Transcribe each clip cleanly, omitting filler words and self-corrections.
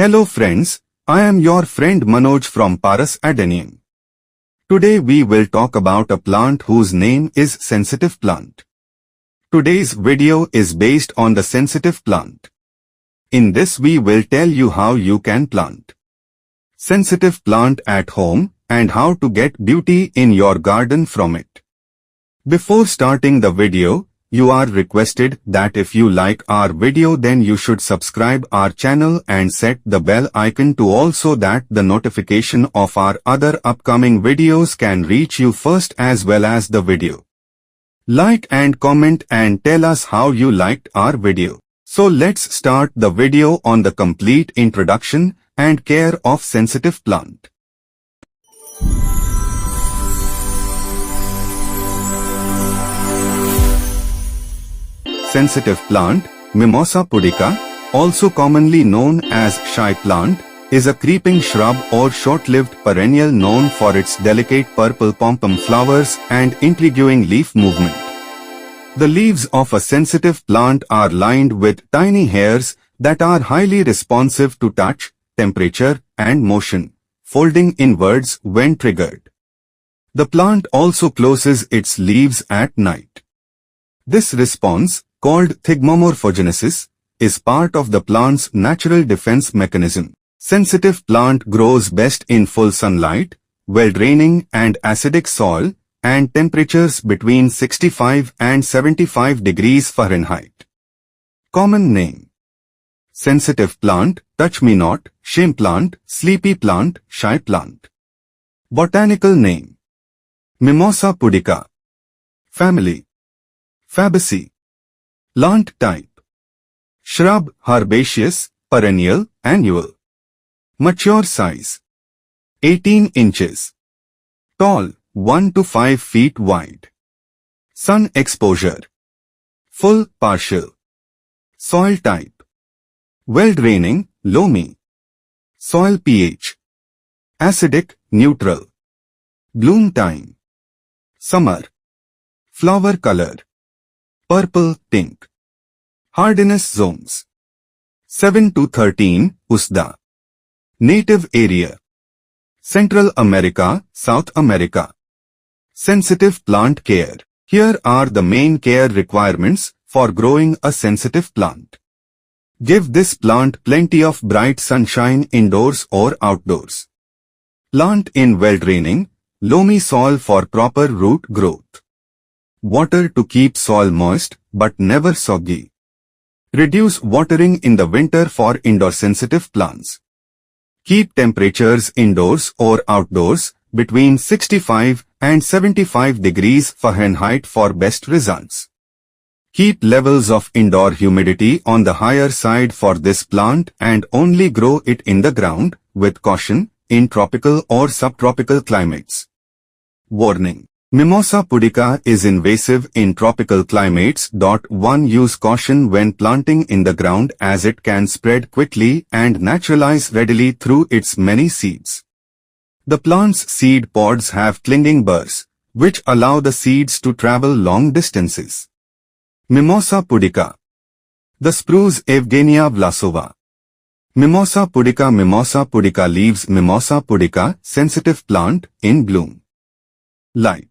Hello friends, I am your friend Manoj from Paras Adenium. Today we will talk about a plant whose name is sensitive plant. Today's video is based on the sensitive plant. In this we will tell you how you can plant sensitive plant at home and how to get beauty in your garden from it. Before starting the video, you are requested that if you like our video then you should subscribe our channel and set the bell icon to also that the notification of our other upcoming videos can reach you first as well as the video. Like and comment and tell us how you liked our video. So let's start the video on the complete introduction and care of sensitive plant. Sensitive plant, Mimosa Pudica, also commonly known as shy plant, is a creeping shrub or short-lived perennial known for its delicate purple pom-pom flowers and intriguing leaf movement. The leaves of a sensitive plant are lined with tiny hairs that are highly responsive to touch, temperature, and motion, folding inwards when triggered. The plant also closes its leaves at night. This response, called thigmomorphogenesis, is part of the plant's natural defense mechanism. Sensitive plant grows best in full sunlight, well-draining and acidic soil, and temperatures between 65 and 75 degrees Fahrenheit. Common name: sensitive plant, touch-me-not, shame plant, sleepy plant, shy plant. Botanical name: Mimosa Pudica. Family: Fabaceae. Plant type: shrub, herbaceous, perennial, annual. Mature size: 18 inches. Tall, 1 to 5 feet wide. Sun exposure: full, partial. Soil type: well-draining, loamy. Soil pH: acidic, neutral. Bloom time: summer. Flower color: purple, pink. Hardiness zones: 7 to 13, USDA. Native area: Central America, South America. Sensitive plant care. Here are the main care requirements for growing a sensitive plant. Give this plant plenty of bright sunshine indoors or outdoors. Plant in well-draining, loamy soil for proper root growth. Water to keep soil moist, but never soggy. Reduce watering in the winter for indoor-sensitive plants. Keep temperatures indoors or outdoors between 65 and 75 degrees Fahrenheit for best results. Keep levels of indoor humidity on the higher side for this plant and only grow it in the ground, with caution, in tropical or subtropical climates. Warning: Mimosa Pudica is invasive in tropical climates. 1. Use caution when planting in the ground as it can spread quickly and naturalize readily through its many seeds. The plant's seed pods have clinging burrs, which allow the seeds to travel long distances. Mimosa Pudica. The spruce Evgenia vlasova. Mimosa Pudica. Mimosa Pudica leaves. Mimosa Pudica, sensitive plant, in bloom. Light.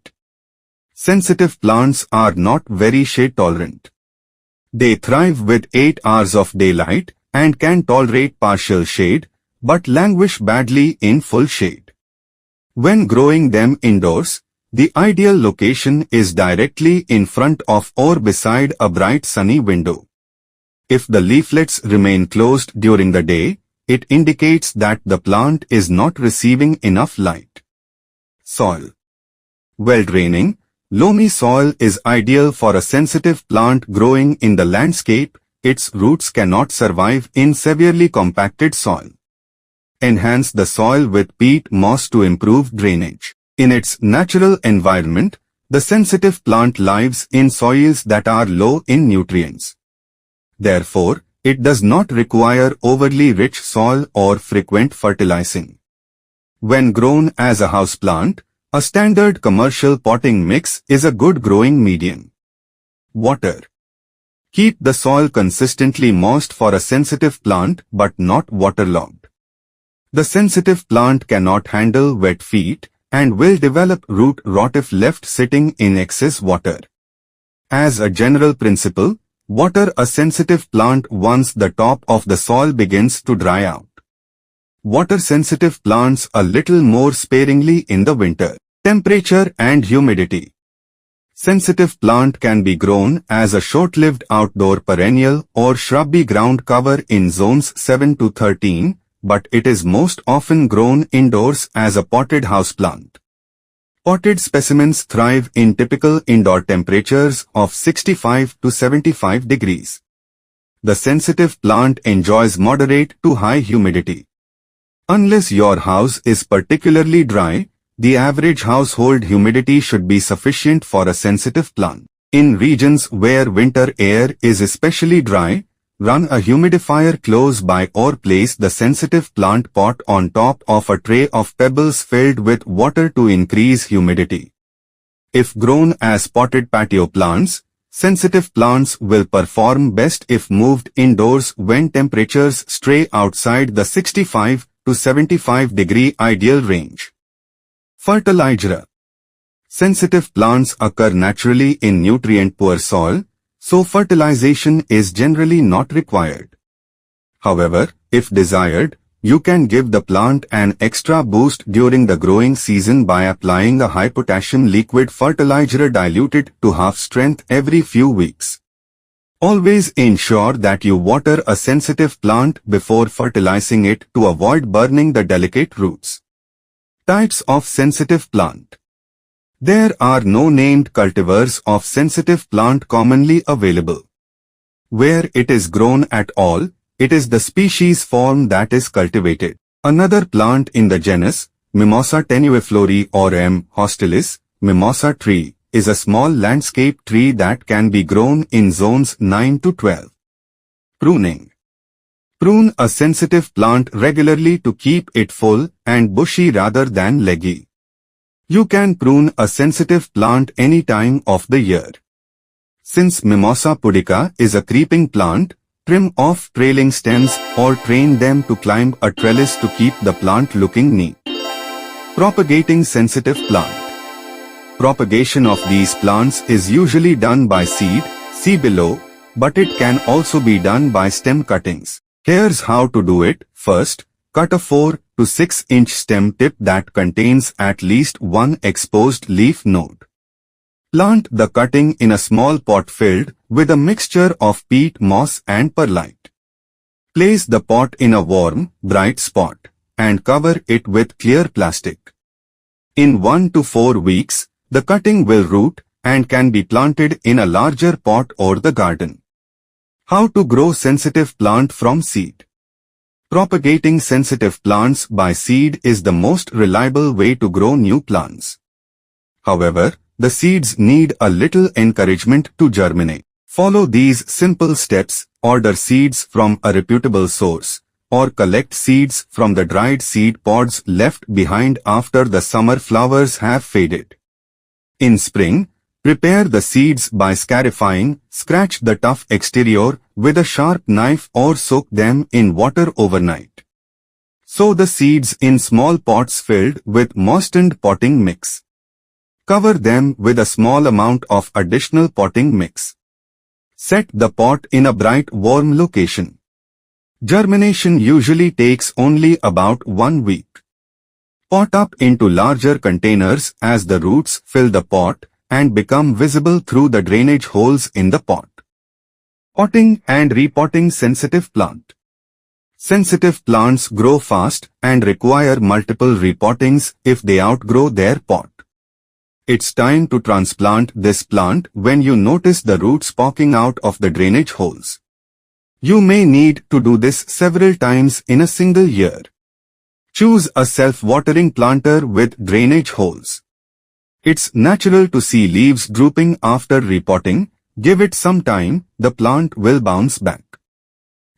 Sensitive plants are not very shade tolerant. They thrive with 8 hours of daylight and can tolerate partial shade, but languish badly in full shade. When growing them indoors, the ideal location is directly in front of or beside a bright sunny window. If the leaflets remain closed during the day, it indicates that the plant is not receiving enough light. Soil. Well-draining, loamy soil is ideal for a sensitive plant growing in the landscape. Its roots cannot survive in severely compacted soil. Enhance the soil with peat moss to improve drainage. In its natural environment, the sensitive plant lives in soils that are low in nutrients. Therefore, it does not require overly rich soil or frequent fertilizing. When grown as a houseplant, a standard commercial potting mix is a good growing medium. Water. Keep the soil consistently moist for a sensitive plant but not waterlogged. The sensitive plant cannot handle wet feet and will develop root rot if left sitting in excess water. As a general principle, water a sensitive plant once the top of the soil begins to dry out. Water sensitive plants a little more sparingly in the winter. Temperature and humidity. Sensitive plant can be grown as a short-lived outdoor perennial or shrubby ground cover in zones 7 to 13, but it is most often grown indoors as a potted houseplant. Potted specimens thrive in typical indoor temperatures of 65 to 75 degrees. The sensitive plant enjoys moderate to high humidity. Unless your house is particularly dry, the average household humidity should be sufficient for a sensitive plant. In regions where winter air is especially dry, run a humidifier close by or place the sensitive plant pot on top of a tray of pebbles filled with water to increase humidity. If grown as potted patio plants, sensitive plants will perform best if moved indoors when temperatures stray outside the 65 to 75 degree ideal range. Fertilizer. Sensitive plants occur naturally in nutrient-poor soil, so fertilization is generally not required. However, if desired, you can give the plant an extra boost during the growing season by applying a high-potassium liquid fertilizer diluted to half strength every few weeks. Always ensure that you water a sensitive plant before fertilizing it to avoid burning the delicate roots. Types of sensitive plant. There are no named cultivars of sensitive plant commonly available. Where it is grown at all, it is the species form that is cultivated. Another plant in the genus, Mimosa tenuiflori or M. hostilis, mimosa tree, is a small landscape tree that can be grown in zones 9 to 12. Pruning. Prune a sensitive plant regularly to keep it full and bushy rather than leggy. You can prune a sensitive plant any time of the year. Since Mimosa Pudica is a creeping plant, trim off trailing stems or train them to climb a trellis to keep the plant looking neat. Propagating sensitive plant. Propagation of these plants is usually done by seed, see below, but it can also be done by stem cuttings. Here's how to do it. First, cut a 4 to 6 inch stem tip that contains at least one exposed leaf node. Plant the cutting in a small pot filled with a mixture of peat moss and perlite. Place the pot in a warm, bright spot and cover it with clear plastic. In 1 to 4 weeks, the cutting will root and can be planted in a larger pot or the garden. How to grow sensitive plant from seed. Propagating sensitive plants by seed is the most reliable way to grow new plants. However, the seeds need a little encouragement to germinate. Follow these simple steps: order seeds from a reputable source, or collect seeds from the dried seed pods left behind after the summer flowers have faded. In spring, prepare the seeds by scarifying. Scratch the tough exterior with a sharp knife or soak them in water overnight. Sow the seeds in small pots filled with moistened potting mix. Cover them with a small amount of additional potting mix. Set the pot in a bright, warm location. Germination usually takes only about 1 week. Pot up into larger containers as the roots fill the pot and become visible through the drainage holes in the pot. Potting and repotting sensitive plant. Sensitive plants grow fast and require multiple repottings if they outgrow their pot. It's time to transplant this plant when you notice the roots poking out of the drainage holes. You may need to do this several times in a single year. Choose a self-watering planter with drainage holes. It's natural to see leaves drooping after repotting. Give it some time, the plant will bounce back.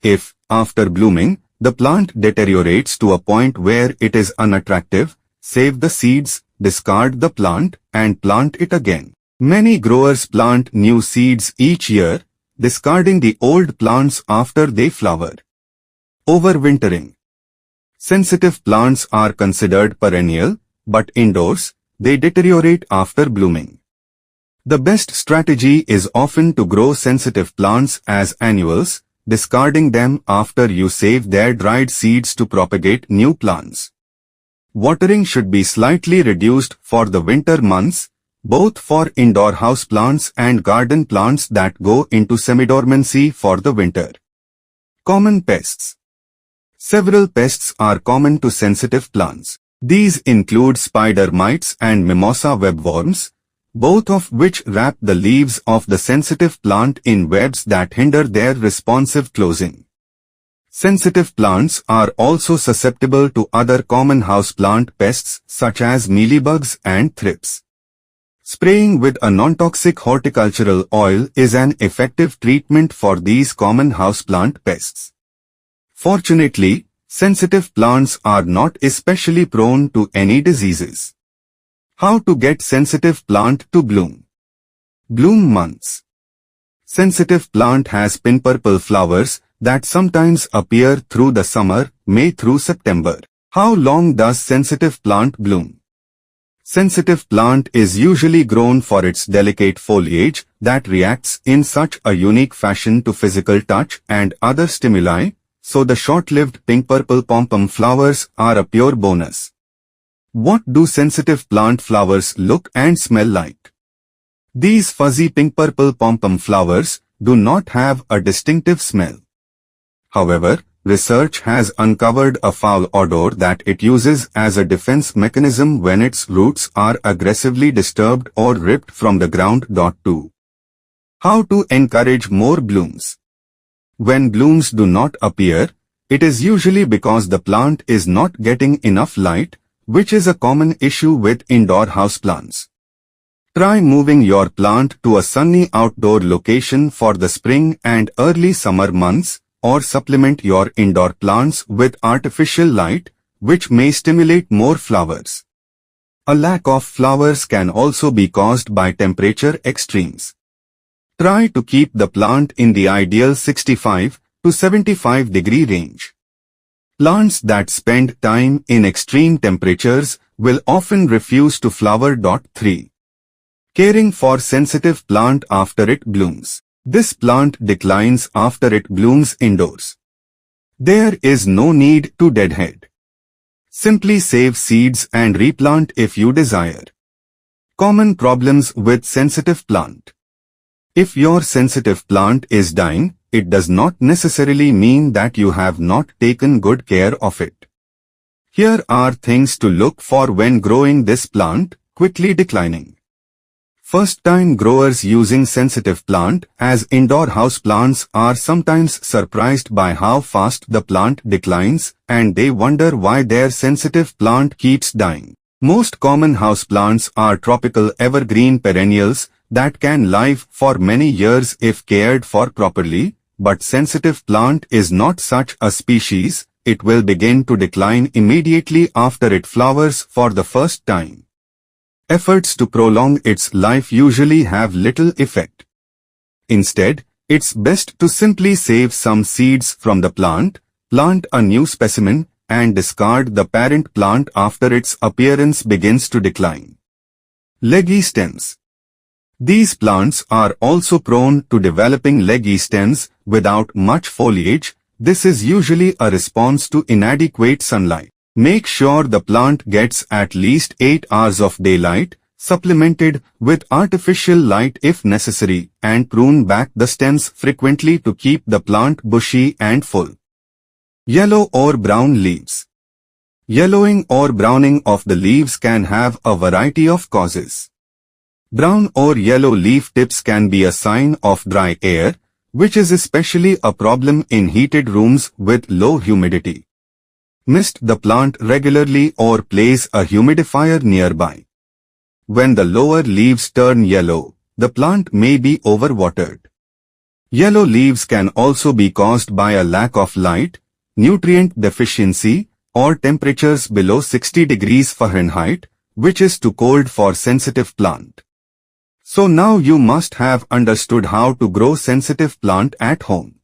If, after blooming, the plant deteriorates to a point where it is unattractive, save the seeds, discard the plant, and plant it again. Many growers plant new seeds each year, discarding the old plants after they flower. Overwintering. Sensitive plants are considered perennial, but indoors, they deteriorate after blooming. The best strategy is often to grow sensitive plants as annuals, discarding them after you save their dried seeds to propagate new plants. Watering should be slightly reduced for the winter months, both for indoor houseplants and garden plants that go into semi-dormancy for the winter. Common pests. Several pests are common to sensitive plants. These include spider mites and mimosa webworms, both of which wrap the leaves of the sensitive plant in webs that hinder their responsive closing. Sensitive plants are also susceptible to other common houseplant pests such as mealybugs and thrips. Spraying with a non-toxic horticultural oil is an effective treatment for these common houseplant pests. Fortunately, sensitive plants are not especially prone to any diseases. How to get sensitive plant to bloom? Bloom months. Sensitive plant has pink purple flowers that sometimes appear through the summer, May through September. How long does sensitive plant bloom? Sensitive plant is usually grown for its delicate foliage that reacts in such a unique fashion to physical touch and other stimuli, so the short-lived pink-purple pom-pom flowers are a pure bonus. What do sensitive plant flowers look and smell like? These fuzzy pink-purple pom-pom flowers do not have a distinctive smell. However, research has uncovered a foul odor that it uses as a defense mechanism when its roots are aggressively disturbed or ripped from the ground. 2. How to encourage more blooms? When blooms do not appear, it is usually because the plant is not getting enough light, which is a common issue with indoor houseplants. Try moving your plant to a sunny outdoor location for the spring and early summer months, or supplement your indoor plants with artificial light, which may stimulate more flowers. A lack of flowers can also be caused by temperature extremes. Try to keep the plant in the ideal 65 to 75 degree range. Plants that spend time in extreme temperatures will often refuse to flower. 3. Caring for sensitive plant after it blooms. This plant declines after it blooms indoors. There is no need to deadhead. Simply save seeds and replant if you desire. Common problems with sensitive plant. If your sensitive plant is dying, it does not necessarily mean that you have not taken good care of it. Here are things to look for when growing this plant, quickly declining. First-time growers using sensitive plant as indoor house plants are sometimes surprised by how fast the plant declines, and they wonder why their sensitive plant keeps dying. Most common house plants are tropical evergreen perennials that can live for many years if cared for properly, but sensitive plant is not such a species. It will begin to decline immediately after it flowers for the first time. Efforts to prolong its life usually have little effect. Instead, it's best to simply save some seeds from the plant, plant a new specimen, and discard the parent plant after its appearance begins to decline. Leggy stems. These plants are also prone to developing leggy stems without much foliage. This is usually a response to inadequate sunlight. Make sure the plant gets at least 8 hours of daylight, supplemented with artificial light if necessary, and prune back the stems frequently to keep the plant bushy and full. Yellow or brown leaves. Yellowing or browning of the leaves can have a variety of causes. Brown or yellow leaf tips can be a sign of dry air, which is especially a problem in heated rooms with low humidity. Mist the plant regularly or place a humidifier nearby. When the lower leaves turn yellow, the plant may be overwatered. Yellow leaves can also be caused by a lack of light, nutrient deficiency, or temperatures below 60 degrees Fahrenheit, which is too cold for sensitive plant. So now you must have understood how to grow sensitive plant at home.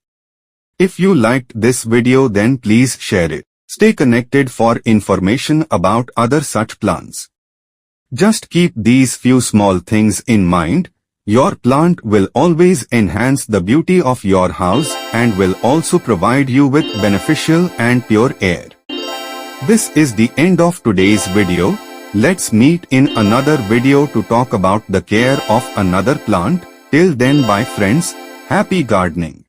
If you liked this video, then please share it. Stay connected for information about other such plants. Just keep these few small things in mind. Your plant will always enhance the beauty of your house and will also provide you with beneficial and pure air. This is the end of today's video. Let's meet in another video to talk about the care of another plant. Till then, bye friends, happy gardening.